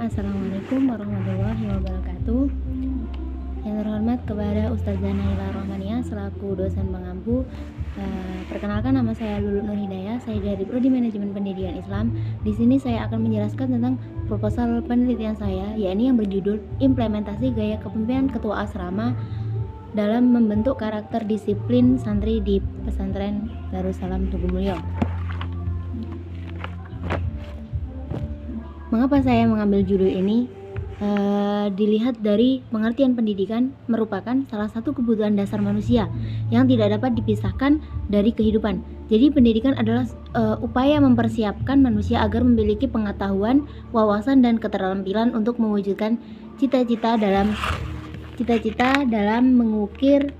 Assalamualaikum warahmatullahi wabarakatuh. Yang terhormat kepada Ustazah Naila Rohmania selaku dosen pengampu. Perkenalkan, nama saya Lulu Nur Hidayah. Saya dari Prodi Manajemen Pendidikan Islam. Di sini saya akan menjelaskan tentang proposal penelitian saya, yakni yang berjudul Implementasi Gaya Kepemimpinan Ketua Asrama dalam Membentuk Karakter Disiplin Santri di Pesantren Darussalam Tugumulyo. Mengapa saya mengambil judul ini? Dilihat dari pengertian pendidikan merupakan salah satu kebutuhan dasar manusia yang tidak dapat dipisahkan dari kehidupan. Jadi pendidikan adalah upaya mempersiapkan manusia agar memiliki pengetahuan, wawasan, dan keterampilan untuk mewujudkan cita-cita dalam mengukir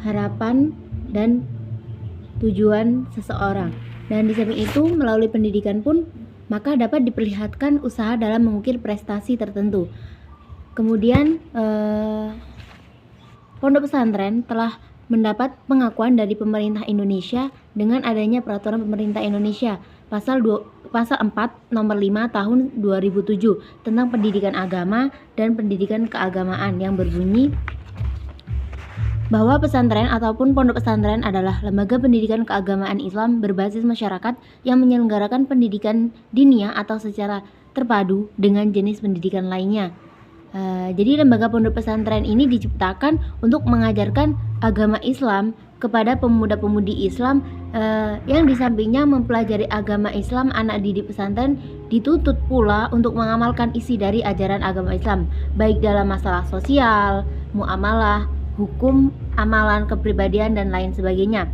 harapan dan tujuan seseorang. Dan di samping itu, melalui pendidikan pun maka dapat diperlihatkan usaha dalam mengukir prestasi tertentu. Kemudian pondok pesantren telah mendapat pengakuan dari pemerintah Indonesia dengan adanya peraturan pemerintah Indonesia pasal 4 nomor 5 tahun 2007 tentang pendidikan agama dan pendidikan keagamaan yang berbunyi bahwa pesantren ataupun pondok pesantren adalah lembaga pendidikan keagamaan Islam berbasis masyarakat yang menyelenggarakan pendidikan diniyah atau secara terpadu dengan jenis pendidikan lainnya. Jadi lembaga pondok pesantren ini diciptakan untuk mengajarkan agama Islam kepada pemuda-pemudi Islam yang di sampingnya mempelajari agama Islam. Anak didik pesantren dituntut pula untuk mengamalkan isi dari ajaran agama Islam, baik dalam masalah sosial, muamalah, hukum, amalan kepribadian, dan lain sebagainya.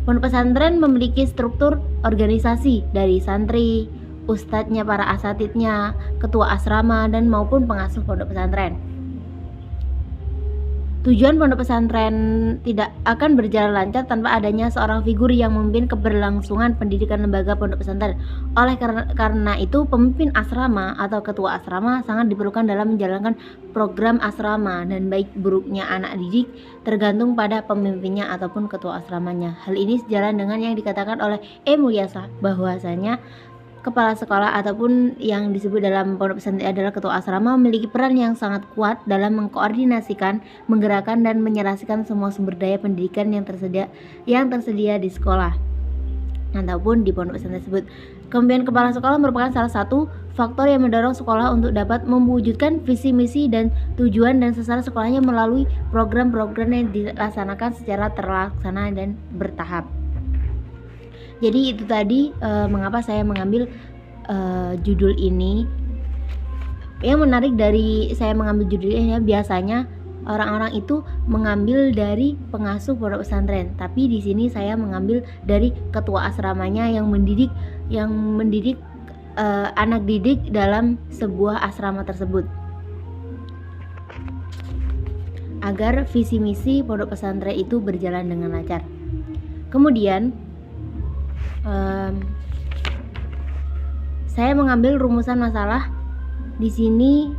Pondok pesantren memiliki struktur organisasi dari santri, ustadznya, para asatidnya, ketua asrama, dan maupun pengasuh pondok pesantren. Tujuan pondok pesantren tidak akan berjalan lancar tanpa adanya seorang figur yang memimpin keberlangsungan pendidikan lembaga pondok pesantren. Oleh karena itu, pemimpin asrama atau ketua asrama sangat diperlukan dalam menjalankan program asrama, dan baik buruknya anak didik tergantung pada pemimpinnya ataupun ketua asramanya. Hal ini sejalan dengan yang dikatakan oleh E. Mulyasa bahwasanya kepala sekolah ataupun yang disebut dalam pondok pesantren adalah ketua asrama memiliki peran yang sangat kuat dalam mengkoordinasikan, menggerakkan, dan menyelesaikan semua sumber daya pendidikan yang tersedia di sekolah ataupun di pondok pesantren tersebut. Kepemimpinan kepala sekolah merupakan salah satu faktor yang mendorong sekolah untuk dapat mewujudkan visi misi dan tujuan dan sasaran sekolahnya melalui program-program yang dilaksanakan secara terlaksana dan bertahap. Jadi itu tadi mengapa saya mengambil judul ini. Yang menarik dari saya mengambil judul ini, biasanya orang-orang itu mengambil dari pengasuh pondok pesantren, tapi di sini saya mengambil dari ketua asramanya yang mendidik anak didik dalam sebuah asrama tersebut, agar visi misi pondok pesantren itu berjalan dengan lancar. Kemudian saya mengambil rumusan masalah di sini,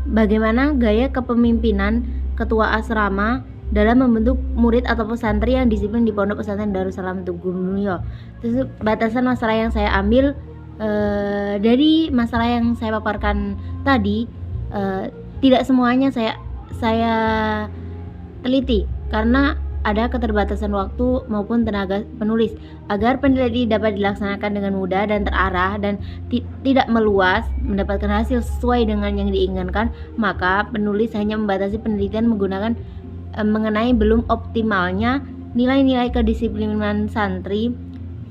bagaimana gaya kepemimpinan ketua asrama dalam membentuk murid atau santri yang disiplin di pondok pesantren Darussalam Tugumulyo. Terus batasan masalah yang saya ambil dari masalah yang saya paparkan tadi, tidak semuanya saya teliti karena ada keterbatasan waktu maupun tenaga penulis. Agar peneliti dapat dilaksanakan dengan mudah dan terarah dan tidak meluas, mendapatkan hasil sesuai dengan yang diinginkan, maka penulis hanya membatasi penelitian menggunakan mengenai belum optimalnya nilai-nilai kedisiplinan santri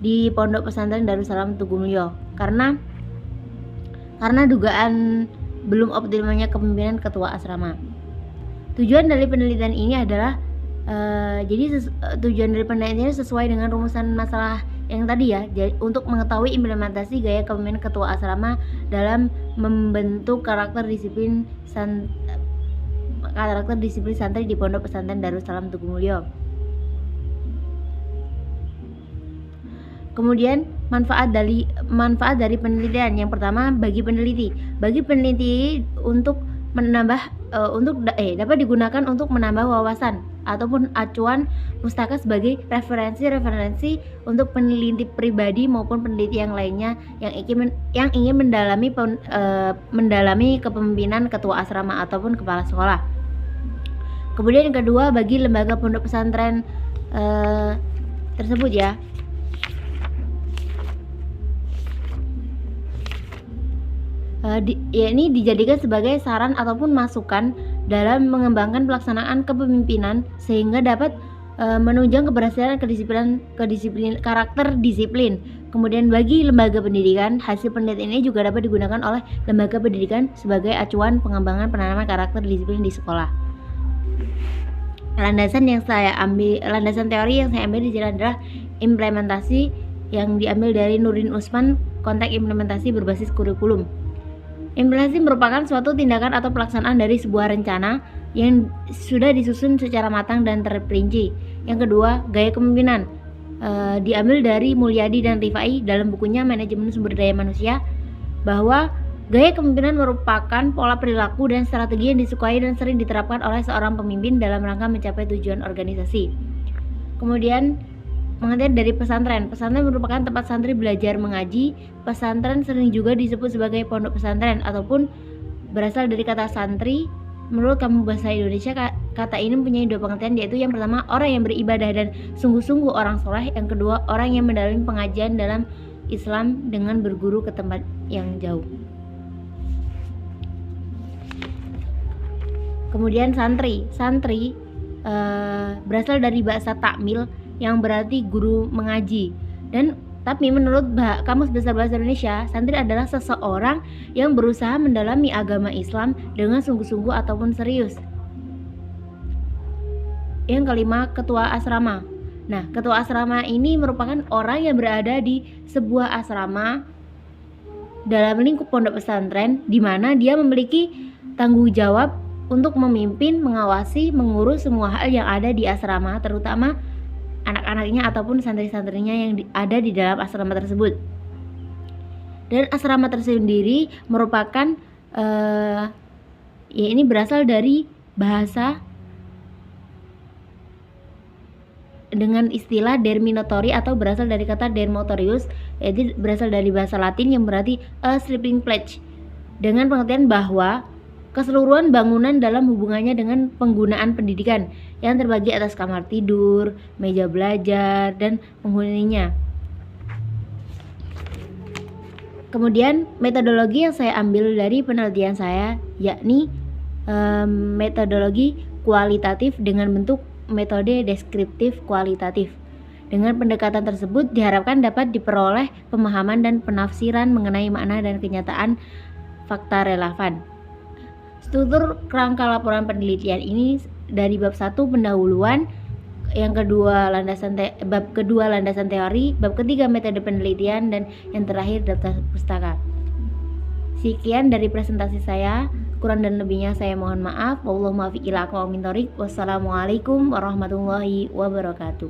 di pondok pesantren Darussalam Tugumulyo karena dugaan belum optimalnya kepemimpinan ketua asrama. Tujuan dari penelitian ini adalah tujuan dari penelitian ini sesuai dengan rumusan masalah yang tadi ya, jadi untuk mengetahui implementasi gaya kepemimpinan ketua asrama dalam membentuk karakter disiplin santri di pondok pesantren Darussalam Tugumulyo. Kemudian manfaat dari penelitian. Yang pertama, bagi peneliti untuk dapat digunakan untuk menambah wawasan ataupun acuan pustaka sebagai referensi untuk peneliti pribadi maupun peneliti yang lainnya yang ingin mendalami kepemimpinan ketua asrama ataupun kepala sekolah. Kemudian yang kedua, bagi lembaga pondok pesantren tersebut ya, ini dijadikan sebagai saran ataupun masukan dalam mengembangkan pelaksanaan kepemimpinan sehingga dapat menunjang keberhasilan karakter disiplin. Kemudian bagi lembaga pendidikan, hasil penelitian ini juga dapat digunakan oleh lembaga pendidikan sebagai acuan pengembangan penanaman karakter disiplin di sekolah. Landasan teori yang saya ambil di sini adalah implementasi yang diambil dari Nurdin Usman, konteks implementasi berbasis kurikulum. Implementasi merupakan suatu tindakan atau pelaksanaan dari sebuah rencana yang sudah disusun secara matang dan terperinci. Yang kedua, gaya kepemimpinan diambil dari Mulyadi dan Rifai dalam bukunya Manajemen Sumber Daya Manusia, bahwa gaya kepemimpinan merupakan pola perilaku dan strategi yang disukai dan sering diterapkan oleh seorang pemimpin dalam rangka mencapai tujuan organisasi. Kemudian pengertian dari pesantren. Pesantren merupakan tempat santri belajar mengaji. Pesantren sering juga disebut sebagai pondok pesantren ataupun berasal dari kata santri. Menurut Kamus Bahasa Indonesia, kata ini mempunyai dua pengertian, yaitu yang pertama, orang yang beribadah dan sungguh-sungguh orang soleh. Yang kedua, orang yang mendalami pengajian dalam Islam dengan berguru ke tempat yang jauh. Kemudian santri berasal dari bahasa takmil yang berarti guru mengaji. Tapi menurut Kamus Besar Bahasa Indonesia, santri adalah seseorang yang berusaha mendalami agama Islam dengan sungguh-sungguh ataupun serius. Yang kelima, ketua asrama. Nah, ketua asrama ini merupakan orang yang berada di sebuah asrama dalam lingkup pondok pesantren, di mana dia memiliki tanggung jawab untuk memimpin, mengawasi, mengurus semua hal yang ada di asrama, terutama anak-anaknya ataupun santri-santrinya yang ada di dalam asrama tersebut. Dan asrama tersendiri merupakan ini berasal dari bahasa dengan istilah derminotori atau berasal dari kata dermotorius, yaitu berasal dari bahasa Latin yang berarti a sleeping place, dengan pengertian bahwa keseluruhan bangunan dalam hubungannya dengan penggunaan pendidikan yang terbagi atas kamar tidur, meja belajar, dan penghuninya. Kemudian metodologi yang saya ambil dari penelitian saya yakni metodologi kualitatif dengan bentuk metode deskriptif kualitatif. Dengan pendekatan tersebut diharapkan dapat diperoleh pemahaman dan penafsiran mengenai makna dan kenyataan fakta relevan. Struktur kerangka laporan penelitian ini dari bab 1 pendahuluan, yang kedua bab kedua landasan teori, bab ketiga metode penelitian, dan yang terakhir daftar pustaka. Sekian dari presentasi saya, kurang dan lebihnya saya mohon maaf. Wallahu muwaffiq ila aqwamit thoriq. Wassalamualaikum warahmatullahi wabarakatuh.